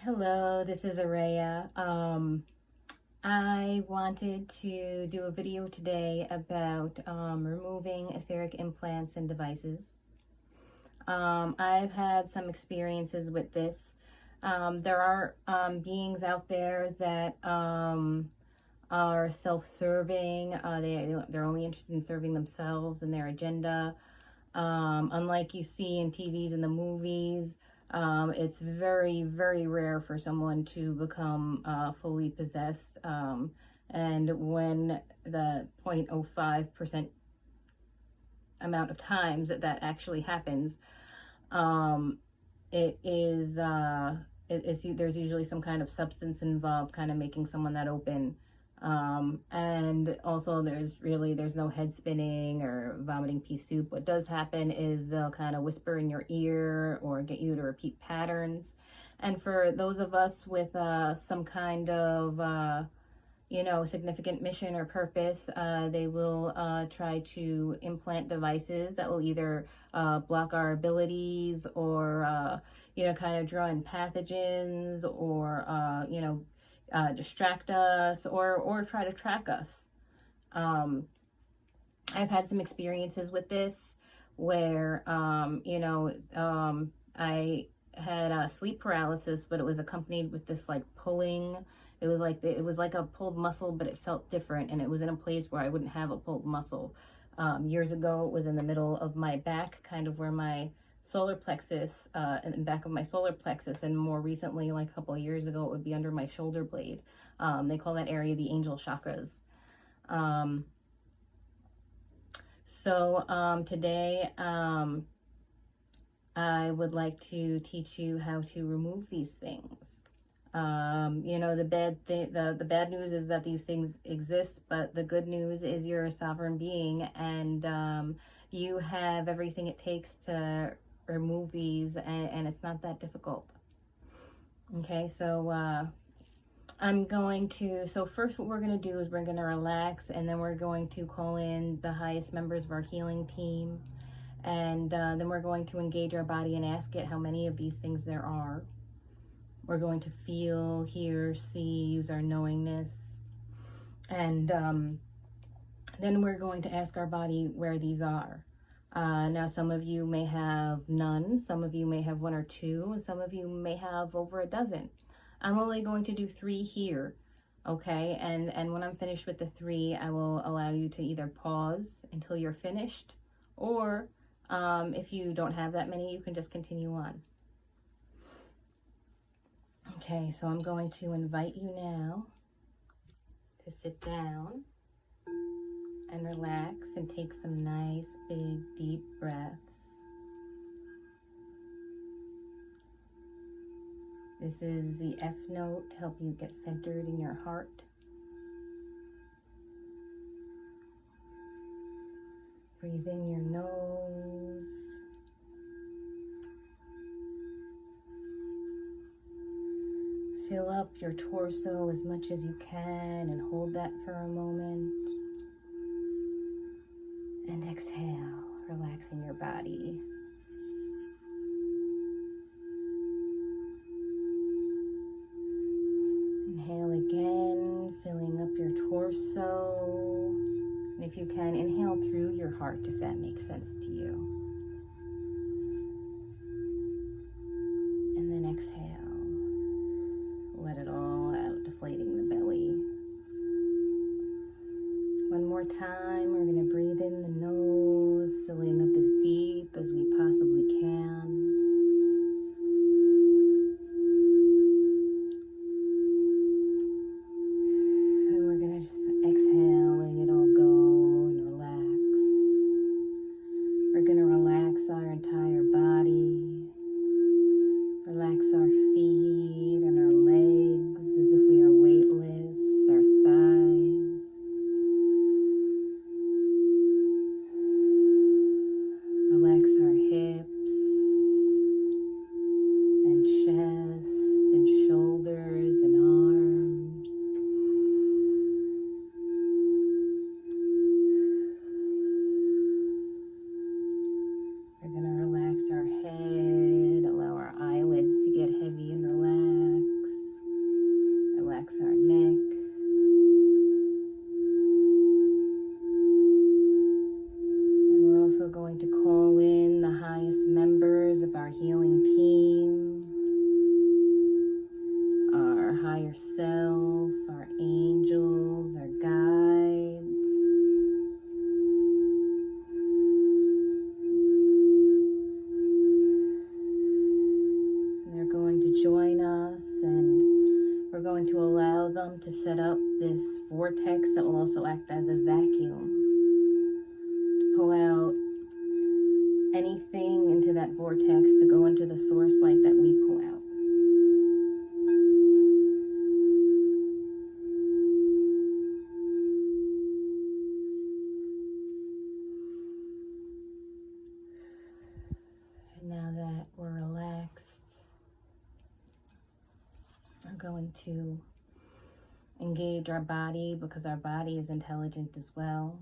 Hello, this is Araya. I wanted to do a video today about removing etheric implants and devices. I've had some experiences with this. There are beings out there that are self-serving. They're only interested in serving themselves and their agenda. Unlike you see in TVs and the movies, it's very, very rare for someone to become fully possessed. And when the 0.05% amount of times that actually happens, there's usually some kind of substance involved, kind of making someone that open. And also there's no head spinning or vomiting pea soup. What does happen is they'll kind of whisper in your ear or get you to repeat patterns. And for those of us with some kind of significant mission or purpose, they will try to implant devices that will either block our abilities or kind of draw in pathogens or distract us or try to track us. I've had some experiences with this where I had sleep paralysis, but it was accompanied with this like pulling. It was like a pulled muscle, but it felt different, and it was in a place where I wouldn't have a pulled muscle. Years ago, it was in the middle of my back, kind of where my solar plexus, in the back of my solar plexus, and more recently, like a couple of years ago, it would be under my shoulder blade. They call that area the angel chakras. Today, I would like to teach you how to remove these things. The bad news is that these things exist, but the good news is you're a sovereign being, and you have everything it takes to remove these, and it's not that difficult. Okay, so first what we're going to do is we're going to relax, and then we're going to call in the highest members of our healing team, and then we're going to engage our body and ask it how many of these things there are. We're going to feel, hear, see, use our knowingness, and then we're going to ask our body where these are. Now, some of you may have none, some of you may have one or two, and some of you may have over a dozen. I'm only going to do 3 here, okay? And when I'm finished with the 3, I will allow you to either pause until you're finished, or if you don't have that many, you can just continue on. Okay, so I'm going to invite you now to sit down and relax and take some nice, big, deep breaths. This is the F note to help you get centered in your heart. Breathe in your nose. Fill up your torso as much as you can and hold that for a moment. And exhale, relaxing your body. Inhale again, filling up your torso. And if you can, inhale through your heart if that makes sense to you. And then exhale. Let it all out, deflating the belly. One more time, we're going to breathe in the nose, filling up as deep as we possibly can. And we're going to just exhale, letting it all go and relax. We're going to yourself, our angels, our guides. And they're going to join us, and we're going to allow them to set up this vortex that will also act as a vacuum to pull out anything into that vortex to go into the source light that we pull out. And now that we're relaxed, we're going to engage our body, because our body is intelligent as well.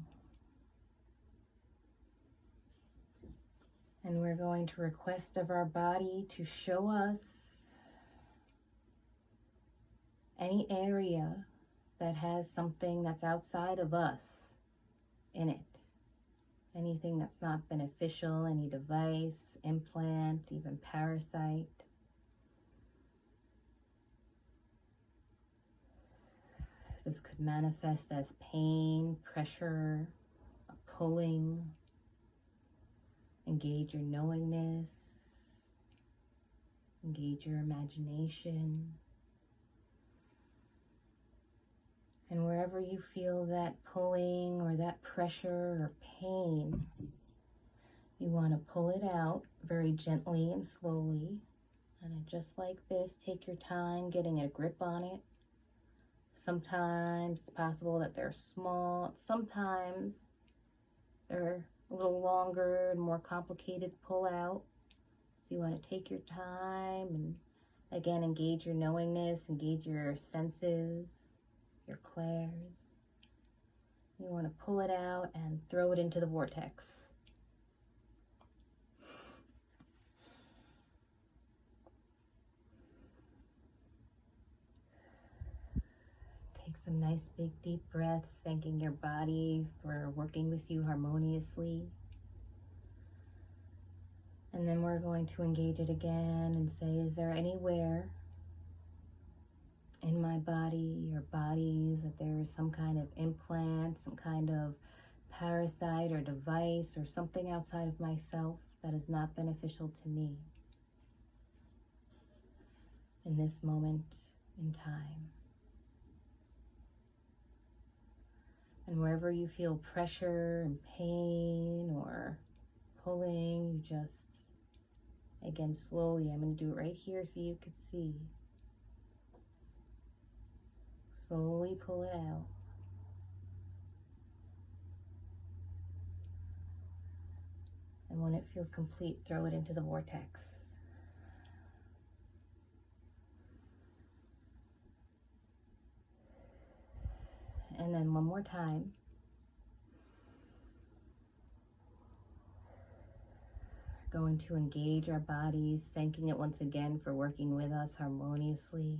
And we're going to request of our body to show us any area that has something that's outside of us in it. Anything that's not beneficial, any device, implant, even parasite. This could manifest as pain, pressure, a pulling. Engage your knowingness, engage your imagination, and wherever you feel that pulling or that pressure or pain, you want to pull it out very gently and slowly, and just like this, take your time getting a grip on it. Sometimes it's possible that they're small, sometimes they're a little longer and more complicated pull out. So you want to take your time and again engage your knowingness, engage your senses, your clairs. You want to pull it out and throw it into the vortex. Take some nice big deep breaths, thanking your body for working with you harmoniously. And then we're going to engage it again and say, is there anywhere in my body or bodies that there is some kind of implant, some kind of parasite or device or something outside of myself that is not beneficial to me in this moment in time? And wherever you feel pressure and pain or pulling, you just, again, slowly, I'm going to do it right here so you could see. Slowly pull it out. And when it feels complete, throw it into the vortex. And then one more time. We're going to engage our bodies, thanking it once again for working with us harmoniously.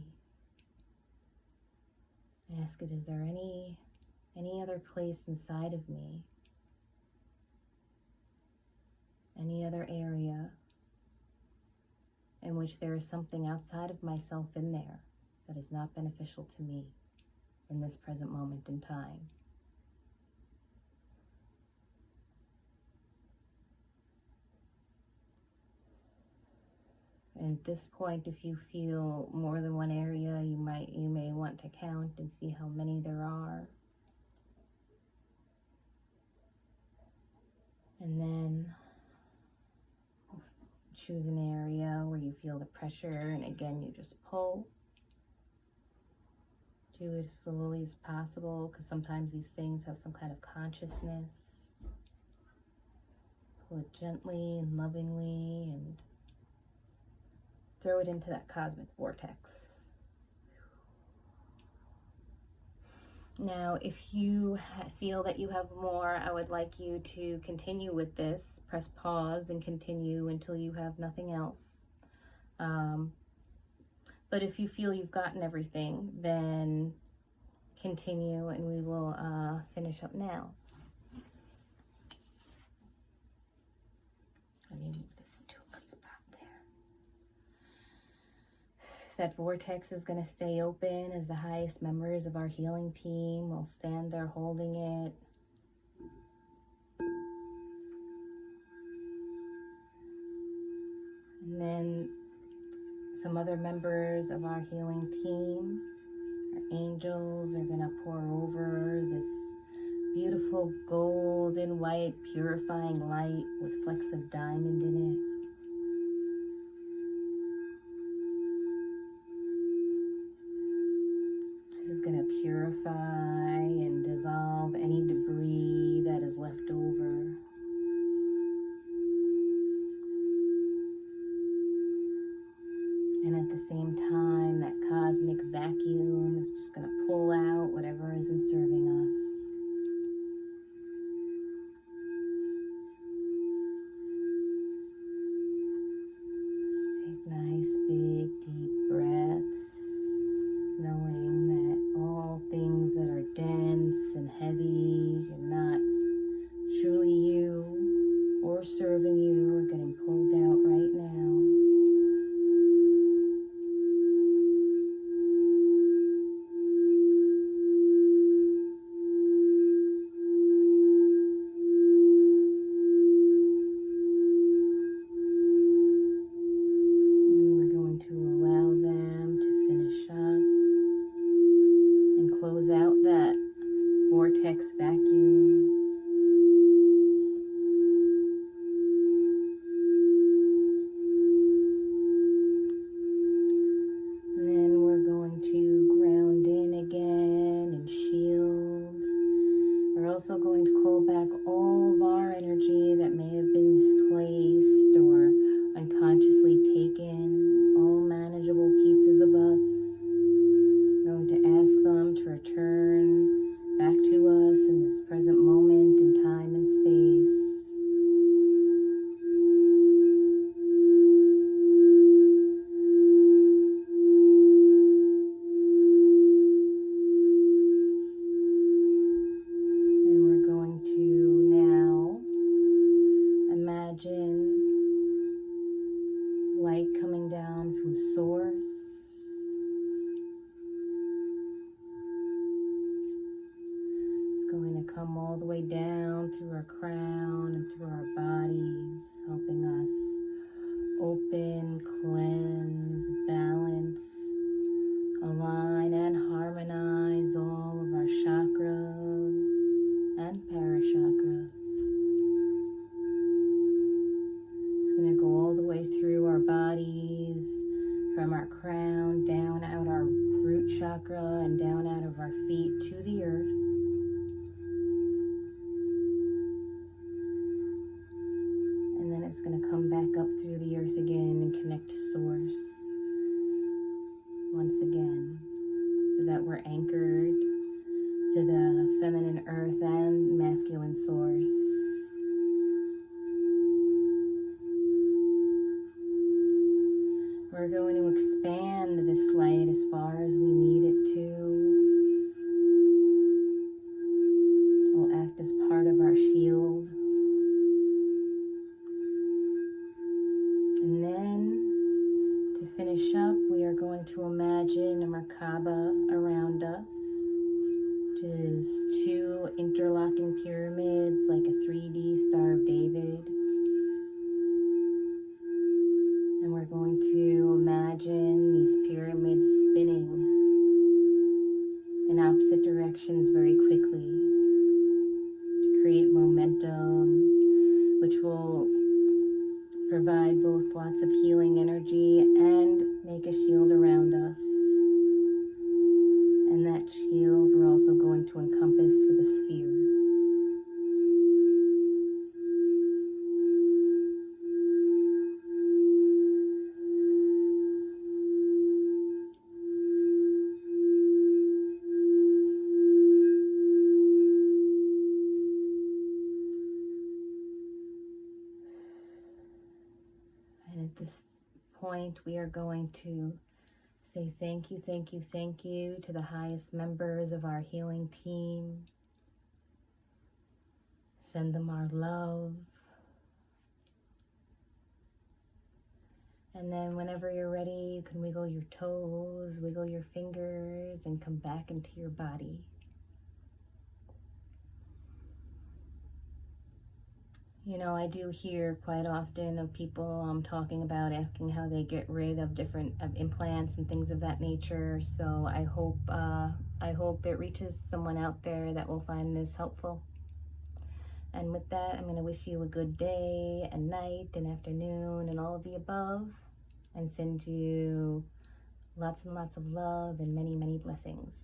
Ask it, is there any other place inside of me, any other area in which there is something outside of myself in there that is not beneficial to me in this present moment in time? And at this point, if you feel more than one area, you may want to count and see how many there are. And then choose an area where you feel the pressure, and again, you just pull. Do it as slowly as possible, because sometimes these things have some kind of consciousness. Pull it gently and lovingly and throw it into that cosmic vortex. Now, if you feel that you have more, I would like you to continue with this. Press pause and continue until you have nothing else. But if you feel you've gotten everything, then continue and we will finish up now. Let me move this into a good spot there. That vortex is going to stay open as the highest members of our healing team will stand there holding it. And then some other members of our healing team, our angels, are going to pour over this beautiful golden white purifying light with flecks of diamond in it. This is going to purify and dissolve any debris that is left over. And at the same time, that cosmic vacuum is just going to pull out whatever isn't serving us. Take nice, big, deep breaths, knowing that all things that are dense and heavy and not truly you or serving you are getting pulled out right now. Close out that vortex vacuum. And then we're going to ground in again and shield. We're also going to call back all of our energy that may have been misplaced or unconsciously taken, all manageable pieces of us. Going to ask them to return back to us in this present moment in time and space. And we're going to now imagine light coming down from Source. Going to come all the way down through our crown and through our bodies, helping us open, cleanse, balance, align, and harmonize all of our chakras and parachakras. It's going to go all the way through our bodies, from our crown down out our root chakra and down out of our feet to the earth. It's going to come back up through the earth again and connect to Source once again, so that we're anchored to the feminine earth and masculine Source. We're going to expand this light as far as we need it to. Will act as part of our shield. And then, to finish up, we are going to imagine a Merkaba around us, which is two interlocking pyramids like a 3D Star of David. And we're going to imagine these pyramids spinning in opposite directions very quickly to create momentum, which will provide both lots of healing energy and make a shield around us. And that shield we're also going to encompass with a sphere. At this point, we are going to say thank you, thank you, thank you to the highest members of our healing team. Send them our love. And then whenever you're ready, you can wiggle your toes, wiggle your fingers, and come back into your body. You know, I do hear quite often of people talking about asking how they get rid of different implants and things of that nature. So I hope it reaches someone out there that will find this helpful. And with that, I'm going to wish you a good day and night and afternoon and all of the above, and send you lots and lots of love and many, many blessings.